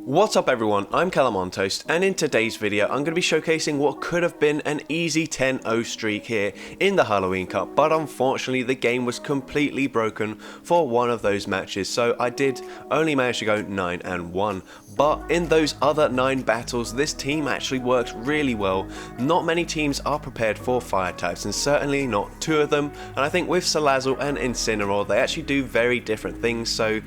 What's up everyone, I'm Calamontoast, and in today's video I'm going to be showcasing what could have been an easy 10-0 streak here in the Halloween Cup, but unfortunately the game was completely broken for one of those matches, so I did only manage to go 9-1. But in those other 9 battles, this team actually works really well. Not many teams are prepared for fire types, and certainly not 2 of them, and I think with Salazzle and Incineroar they actually do very different things, so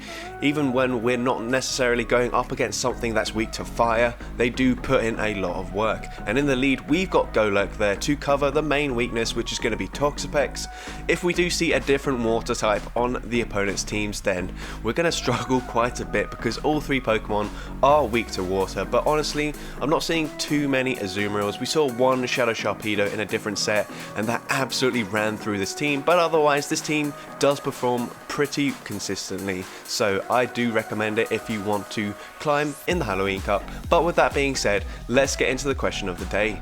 even when we're not necessarily going up against something that's weak to fire, they do put in a lot of work. And in the lead we've got Golurk there to cover the main weakness, which is going to be Toxapex. If we do see a different water type on the opponent's teams, then we're going to struggle quite a bit because all 3 Pokemon are weak to water. But honestly, I'm not seeing too many Azumarill. We saw one Shadow Sharpedo in a different set and that absolutely ran through this team, but otherwise this team does perform pretty consistently, so I do recommend it if you want to climb in the Halloween Cup. But with that being said, let's get into the question of the day.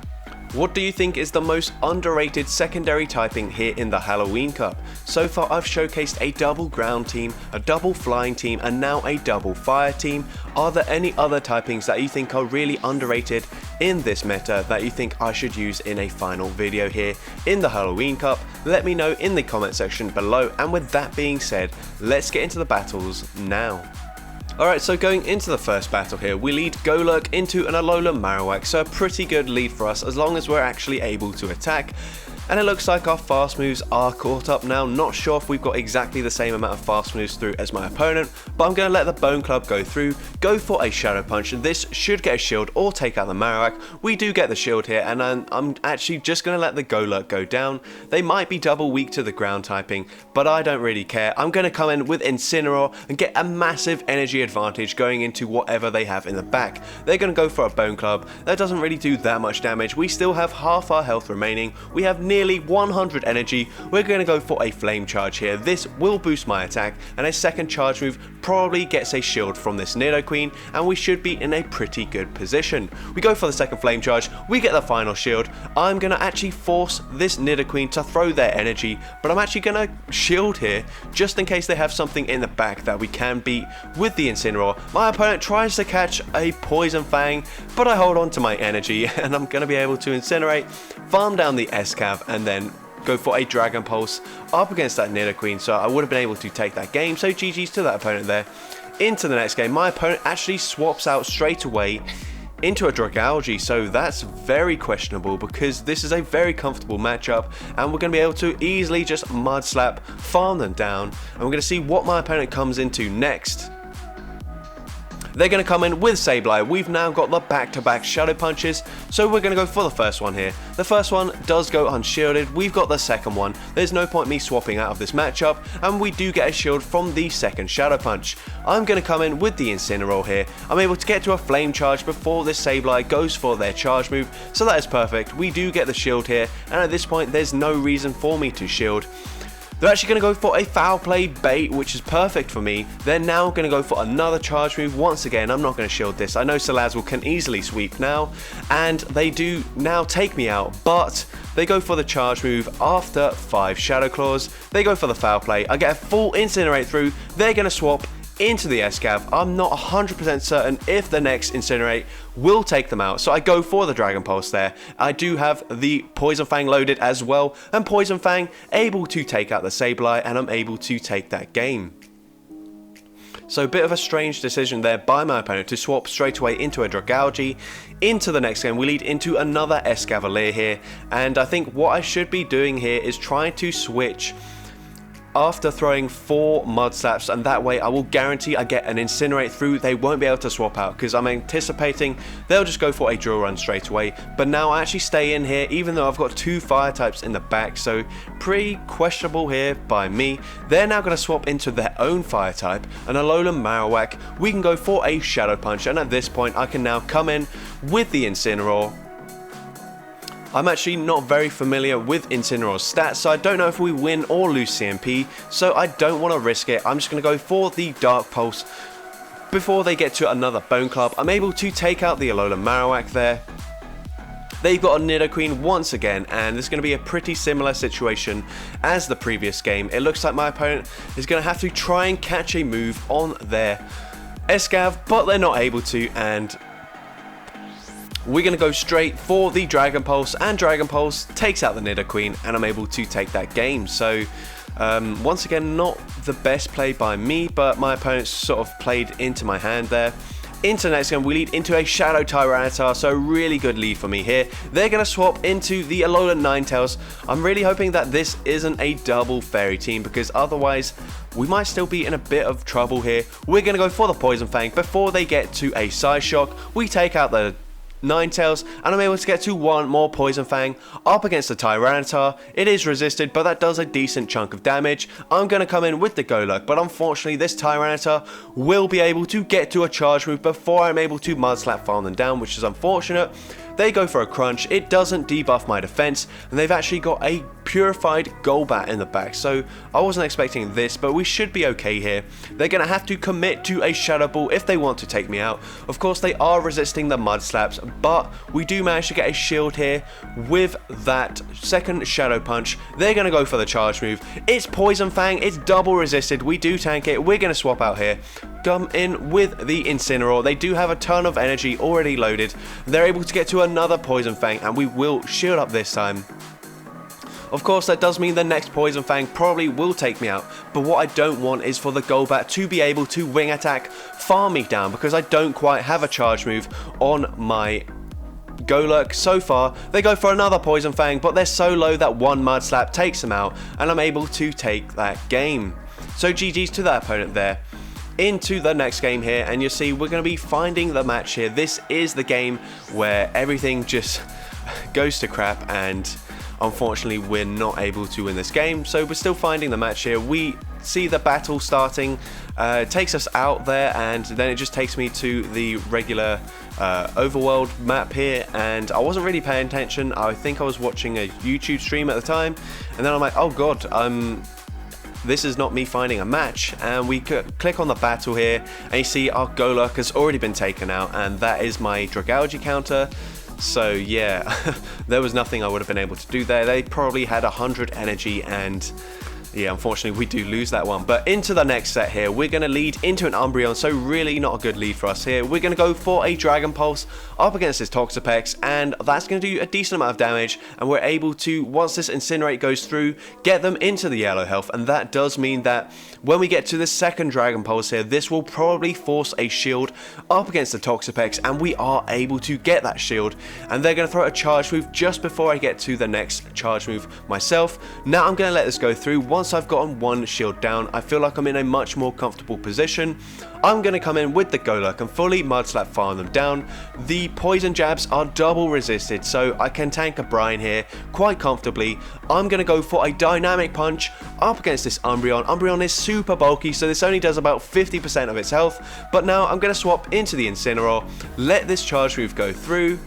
What do you think is the most underrated secondary typing here in the Halloween Cup? So far I've showcased a double ground team, a double flying team, and now a double fire team. Are there any other typings that you think are really underrated in this meta that you think I should use in a final video here in the Halloween Cup? Let me know in the comment section below, and with that being said, let's get into the battles now. Alright, so going into the first battle here, we lead Golurk into an Alolan Marowak, so a pretty good lead for us as long as we're actually able to attack. And it looks like our fast moves are caught up now. Not sure if we've got exactly the same amount of fast moves through as my opponent, but I'm going to let the Bone Club go through, go for a Shadow Punch, and this should get a shield or take out the Marowak. We do get the shield here, and I'm actually just going to let the Golurk go down. They might be double weak to the ground typing, but I don't really care. I'm going to come in with Incineroar and get a massive energy advantage going into whatever they have in the back. They're going to go for a Bone Club. That doesn't really do that much damage. We still have half our health remaining. We have nearly 100 energy. We're going to go for a Flame Charge here. This will boost my attack, and a second charge move probably gets a shield from this Nidoqueen, and we should be in a pretty good position. We go for the second Flame Charge, we get the final shield. I'm going to actually force this Nidoqueen to throw their energy, but I'm actually going to shield here just in case they have something in the back that we can beat with the Incineroar. My opponent tries to catch a Poison Fang, but I hold on to my energy and I'm going to be able to incinerate, farm down the S-Cav, and then go for a Dragon Pulse up against that Nidoqueen, so I would have been able to take that game. So GG's to that opponent there. Into the next game, my opponent actually swaps out straight away into a Dragalge, so that's very questionable because this is a very comfortable matchup and we're going to be able to easily just Mud Slap, farm them down, and we're going to see what my opponent comes into next. They're going to come in with Sableye. We've now got the back-to-back Shadow Punches, so we're going to go for the first one here. The first one does go unshielded. We've got the second one. There's no point me swapping out of this matchup, and we do get a shield from the second Shadow Punch. I'm going to come in with the Incineroar here. I'm able to get to a Flame Charge before this Sableye goes for their charge move, so that is perfect. We do get the shield here, and at this point there's no reason for me to shield. They're actually going to go for a Foul Play bait, which is perfect for me. They're now going to go for another charge move. Once again, I'm not going to shield this. I know Salazzle can easily sweep now, and they do now take me out, but they go for the charge move after 5 Shadow Claws. They go for the Foul Play. I get a full Incinerate through. They're going to swap into the S-Cav. I'm not 100% certain if the next Incinerate will take them out, so I go for the Dragon Pulse there. I do have the Poison Fang loaded as well, and Poison Fang able to take out the Sableye, and I'm able to take that game. So a bit of a strange decision there by my opponent to swap straight away into a Dragalge. Into the next game, we lead into another Escavalier here, and I think what I should be doing here is trying to switch after throwing 4 Mud Slaps, and that way I will guarantee I get an Incinerate through. They won't be able to swap out because I'm anticipating they'll just go for a Drill Run straight away. But now I actually stay in here even though I've got 2 fire types in the back, so pretty questionable here by me. They're now going to swap into their own fire type, an Alolan Marowak. We can go for a Shadow Punch, and at this point I can now come in with the Incineroar. I'm actually not very familiar with Incineroar's stats, so I don't know if we win or lose CMP, so I don't want to risk it. I'm just going to go for the Dark Pulse. Before they get to another Bone Club, I'm able to take out the Alolan Marowak there. They've got a Nidoqueen once again, and this is going to be a pretty similar situation as the previous game. It looks like my opponent is going to have to try and catch a move on their Escav, but they're not able to, and we're going to go straight for the Dragon Pulse, and Dragon Pulse takes out the Nidoqueen, and I'm able to take that game. So once again, not the best play by me, but my opponents sort of played into my hand there. Into the next game, we lead into a Shadow Tyranitar, so really good lead for me here. They're going to swap into the Alolan Ninetales. I'm really hoping that this isn't a double Fairy team, because otherwise we might still be in a bit of trouble here. We're going to go for the Poison Fang. Before they get to a Side Shock, we take out the Ninetales, and I'm able to get to one more Poison Fang up against the Tyranitar. It is resisted, but that does a decent chunk of damage. I'm going to come in with the Golurk, but unfortunately this Tyranitar will be able to get to a charge move before I'm able to Mud Slap farm them down, which is unfortunate. They go for a crunch, it doesn't debuff my defense, and they've actually got a purified Golbat in the back, so I wasn't expecting this, but we should be okay here. They're going to have to commit to a Shadow Ball if they want to take me out. Of course, they are resisting the Mud Slaps, but we do manage to get a shield here with that second Shadow Punch. They're going to go for the charge move. It's Poison Fang, it's double resisted, we do tank it, we're going to swap out here. Come in with the Incineroar. They do have a ton of energy already loaded. They're able to get to another Poison Fang, and we will shield up this time. Of course, that does mean the next Poison Fang probably will take me out, but what I don't want is for the Golbat to be able to Wing Attack, farm me down, because I don't quite have a charge move on my Golurk. So far, they go for another Poison Fang, but they're so low that one Mud Slap takes them out, and I'm able to take that game. So GG's to that opponent there. Into the next game here, and you see we're going to be finding the match here. This is the game where everything just goes to crap, and unfortunately we're not able to win this game, so we're still finding the match here. We see the battle starting, takes us out there, and then it just takes me to the regular overworld map here, and I wasn't really paying attention. I think I was watching a YouTube stream at the time, and then I'm like, oh god, this is not me finding a match, and we click on the battle here, and you see our Golurk has already been taken out, and that is my Dragalge counter. So yeah, there was nothing I would have been able to do there. They probably had 100 energy, and yeah, unfortunately we do lose that one. But into the next set here, we're going to lead into an Umbreon, so really not a good lead for us here. We're going to go for a Dragon Pulse up against this Toxapex, and that's going to do a decent amount of damage, and we're able to, once this Incinerate goes through, get them into the yellow health, and that does mean that when we get to the second Dragon Pulse here, this will probably force a shield up against the Toxapex, and we are able to get that shield, and they're going to throw a charge move just before I get to the next charge move myself. Now I'm going to let this go through. Once I've gotten one shield down, I feel like I'm in a much more comfortable position. I'm going to come in with the Golurk and fully Mud Slap farm them down. The poison jabs are double resisted, so I can tank a brine here quite comfortably. I'm going to go for a dynamic punch up against this Umbreon. Umbreon is super bulky, so this only does about 50% of its health, but now I'm going to swap into the Incineroar, let this charge move go through.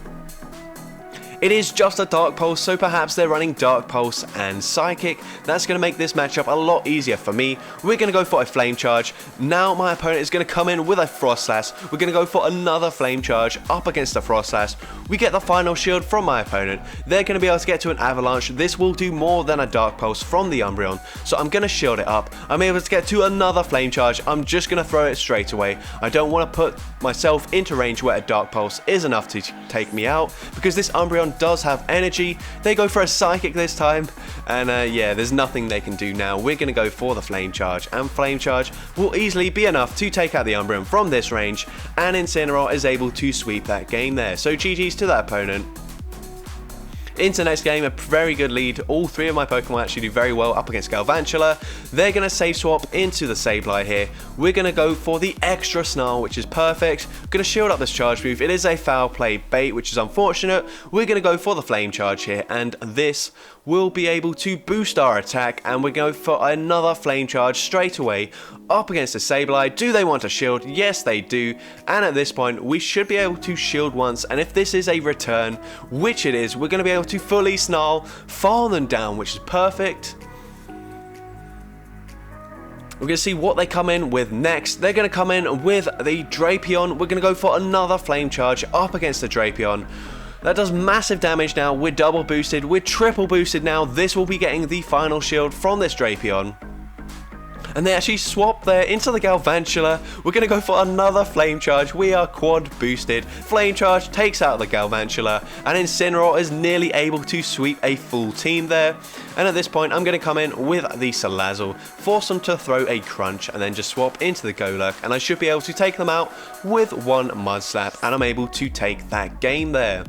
It is just a Dark Pulse, so perhaps they're running Dark Pulse and Psychic. That's going to make this matchup a lot easier for me. We're going to go for a Flame Charge. Now my opponent is going to come in with a Frost Slash. We're going to go for another Flame Charge up against the Frost Slash. We get the final shield from my opponent. They're going to be able to get to an Avalanche. This will do more than a Dark Pulse from the Umbreon, so I'm going to shield it up. I'm able to get to another Flame Charge. I'm just going to throw it straight away. I don't want to put myself into range where a Dark Pulse is enough to take me out, because this Umbreon does have energy. They go for a Psychic this time, and yeah, there's nothing they can do now. We're going to go for the Flame Charge, and Flame Charge will easily be enough to take out the Umbreon from this range, and Incineroar is able to sweep that game there. So GG's to that opponent. Into next game, a very good lead. All three of my Pokemon actually do very well up against Galvantula. They're going to save swap into the Sableye here. We're going to go for the extra Snarl, which is perfect. We're going to shield up this charge move. It is a foul play bait, which is unfortunate. We're going to go for the Flame Charge here, and this will be able to boost our attack, and we're going for another Flame Charge straight away up against the Sableye. Do they want a shield? Yes, they do. And at this point, we should be able to shield once, and if this is a return, which it is, we're going to be able to fully Snarl, farm them down, which is perfect. We're going to see what they come in with next. They're going to come in with the Drapion. We're going to go for another Flame Charge up against the Drapion. That does massive damage now. We're double boosted. We're triple boosted now. This will be getting the final shield from this Drapion. and they actually swap there into the Galvantula. We're going to go for another Flame Charge. We are quad boosted. Flame Charge takes out the Galvantula, and Incineroar is nearly able to sweep a full team there. And at this point, I'm going to come in with the Salazzle, force them to throw a Crunch, and then just swap into the Golurk, and I should be able to take them out with one Mud Slap, and I'm able to take that game there.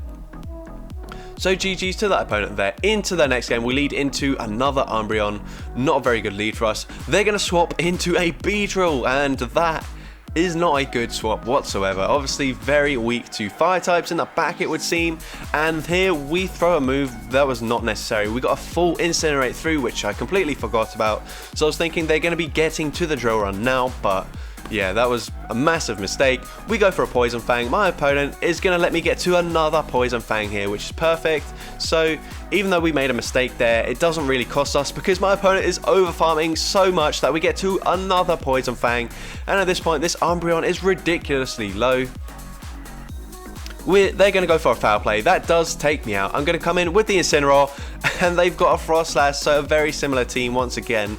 So GG's to that opponent there. Into the next game, we lead into another Umbreon. Not a very good lead for us. They're going to swap into a Beedrill, and that is not a good swap whatsoever. Obviously very weak to fire types in the back, it would seem, and here we throw a move that was not necessary. We got a full Incinerate through, which I completely forgot about, so I was thinking they're going to be getting to the drill run now, but yeah, that was a massive mistake. We go for a Poison Fang. My opponent is going to let me get to another Poison Fang here, which is perfect. So even though we made a mistake there, it doesn't really cost us because my opponent is over farming so much that we get to another Poison Fang. And at this point, this Umbreon is ridiculously low. They're going to go for a foul play. That does take me out. I'm going to come in with the Incineroar, and they've got a Frost Slash, so a very similar team once again.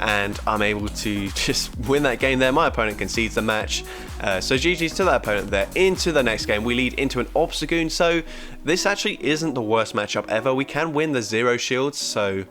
And I'm able to just win that game there. My opponent concedes the match. So GG's to that opponent there. Into the next game, we lead into an Obstagoon. So this actually isn't the worst matchup ever. We can win the 0 shields, so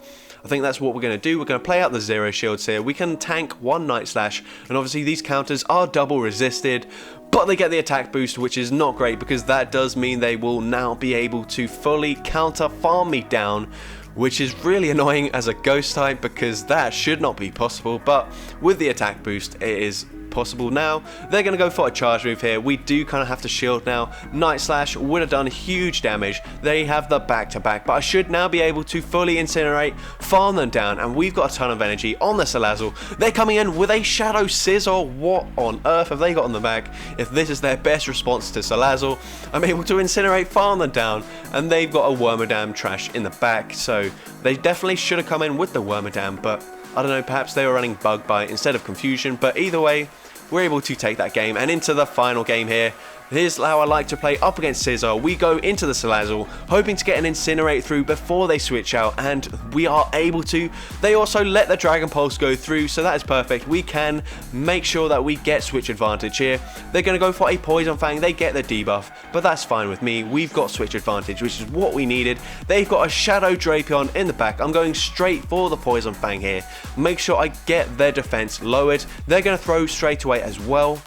I think that's what we're going to do. We're going to play out the 0 shields here. We can tank one Night Slash, and obviously these counters are double resisted, but they get the attack boost, which is not great because that does mean they will now be able to fully counter farm me down, which is really annoying as a ghost type because that should not be possible, but with the attack boost it is possible now. They're going to go for a charge move here. We do kind of have to shield now. Night Slash would have done huge damage. They have the back-to-back, but I should now be able to fully incinerate, farm them down, and we've got a ton of energy on the Salazzle. They're coming in with a Shadow Scissor. What on earth have they got on the back? If this is their best response to Salazzle, I'm able to incinerate, farm them down, and they've got a Wormadam trash in the back, so they definitely should have come in with the Wormadam, but I don't know, perhaps they were running Bug Bite instead of Confusion, but either way, we're able to take that game. And into the final game here. Here's how I like to play up against Scissor. We go into the Salazzle, hoping to get an Incinerate through before they switch out, and we are able to. They also let the Dragon Pulse go through, so that is perfect. We can make sure that we get switch advantage here. They're going to go for a Poison Fang. They get the debuff, but that's fine with me. We've got switch advantage, which is what we needed. They've got a Shadow Drapion in the back. I'm going straight for the Poison Fang here. Make sure I get their defense lowered. They're going to throw straight away as well.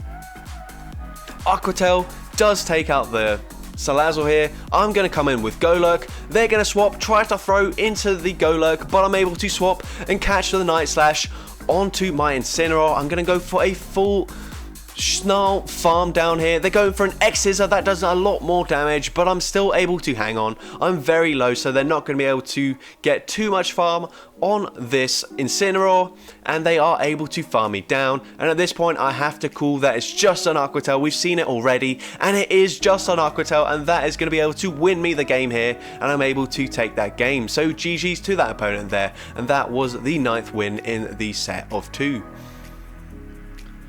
Aqua Tail does take out the Salazzle here. I'm going to come in with Golurk. They're going to swap, try to throw into the Golurk, but I'm able to swap and catch the Night Slash onto my Incineroar. I'm going to go for a full Snarl farm down here. They're going for an X-Scissor. That does a lot more damage, but I'm still able to hang on. I'm very low, so they're not going to be able to get too much farm on this Incineroar, and they are able to farm me down. And at this point, I have to call that it's just an Aqua Tail. We've seen it already, and it is just an Aqua Tail, and that is going to be able to win me the game here, and I'm able to take that game. So GG's to that opponent there, and that was the 9th win in the set of 2.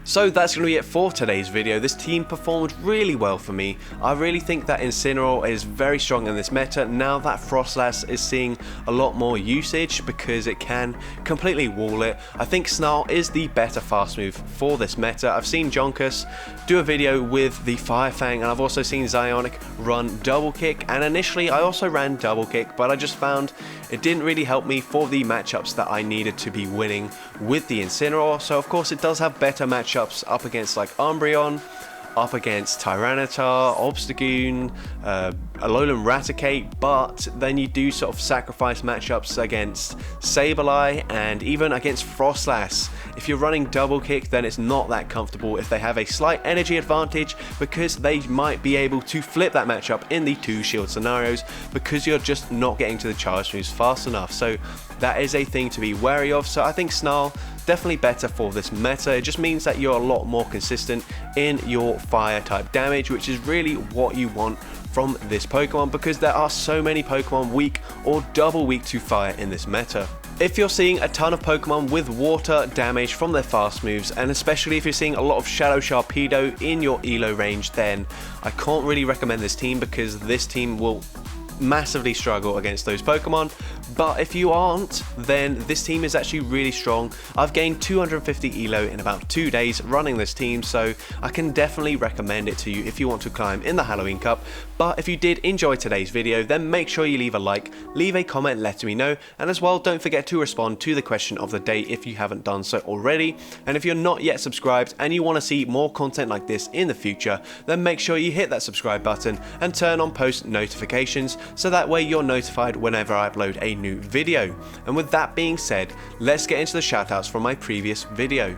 So that's going to be it for today's video. This team performed really well for me. I really think that Incineroar is very strong in this meta now that Frostlass is seeing a lot more usage because it can completely wall it. I think Snarl is the better fast move for this meta. I've seen Jonkus do a video with the Fire Fang, and I've also seen Zionic run Double Kick, and initially I also ran Double Kick, but I just found it didn't really help me for the matchups that I needed to be winning with the Incineroar. So of course it does have better matchups up against like Umbreon, up against Tyranitar, Obstagoon, Alolan Raticate, but then you do sort of sacrifice matchups against Sableye and even against Frostlass. If you're running Double Kick, then it's not that comfortable if they have a slight energy advantage, because they might be able to flip that matchup in the 2 shield scenarios because you're just not getting to the charge moves fast enough. So that is a thing to be wary of. So I think Snarl definitely better for this meta. It just means that you're a lot more consistent in your fire type damage, which is really what you want from this Pokemon, because there are so many Pokemon weak or double weak to fire in this meta. If you're seeing a ton of Pokemon with water damage from their fast moves, and especially if you're seeing a lot of Shadow Sharpedo in your ELO range, then I can't really recommend this team because this team will massively struggle against those Pokemon. But if you aren't, then this team is actually really strong. I've gained 250 elo in about 2 days running this team, so I can definitely recommend it to you if you want to climb in the Halloween Cup. But if you did enjoy today's video, then make sure you leave a like, leave a comment letting me know, and as well don't forget to respond to the question of the day if you haven't done so already. And if you're not yet subscribed and you want to see more content like this in the future, then make sure you hit that subscribe button and turn on post notifications so that way you're notified whenever I upload a new video. And with that being said, let's get into the shoutouts from my previous video.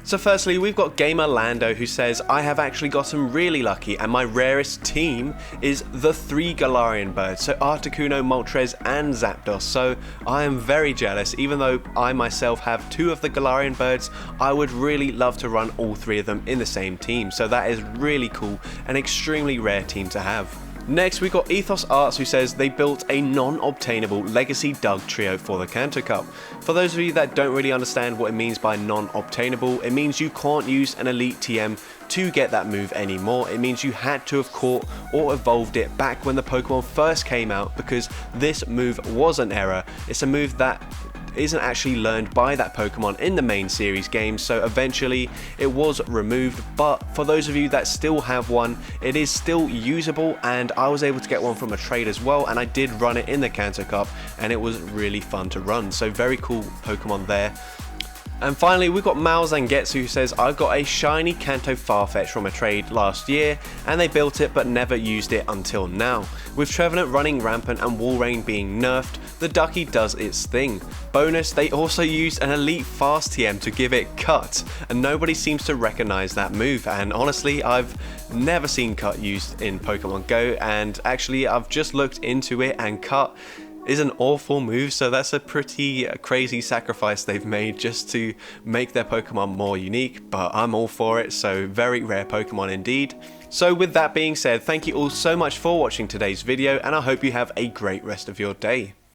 So firstly, we've got Gamer Lando, who says, I have actually gotten really lucky and my rarest team is the 3 Galarian birds, so Articuno, Moltres and Zapdos. So I am very jealous. Even though I myself have 2 of the Galarian birds, I would really love to run all 3 of them in the same team. So that is really cool, an extremely rare team to have. Next, we got Ethos Arts, who says they built a non-obtainable Legacy Doug trio for the Kanto Cup. For those of you that don't really understand what it means by non-obtainable, it means you can't use an Elite TM to get that move anymore. It means you had to have caught or evolved it back when the Pokemon first came out, because this move was an error. It's a move that isn't actually learned by that Pokemon in the main series games, so eventually it was removed. But for those of you that still have one, it is still usable, and I was able to get one from a trade as well, and I did run it in the Kanto Cup and it was really fun to run. So very cool Pokemon there. And finally, we've got Malzangetsu, who says, I got a shiny Kanto Farfetch from a trade last year, and they built it but never used it until now. With Trevenant running rampant and Walrein being nerfed, the Ducky does its thing. Bonus, they also used an Elite Fast TM to give it Cut, and nobody seems to recognize that move. And honestly, I've never seen Cut used in Pokemon Go, and actually I've just looked into it, and Cut is an awful move, so that's a pretty crazy sacrifice they've made just to make their Pokemon more unique, but I'm all for it, so very rare Pokemon indeed. So with that being said, thank you all so much for watching today's video, and I hope you have a great rest of your day.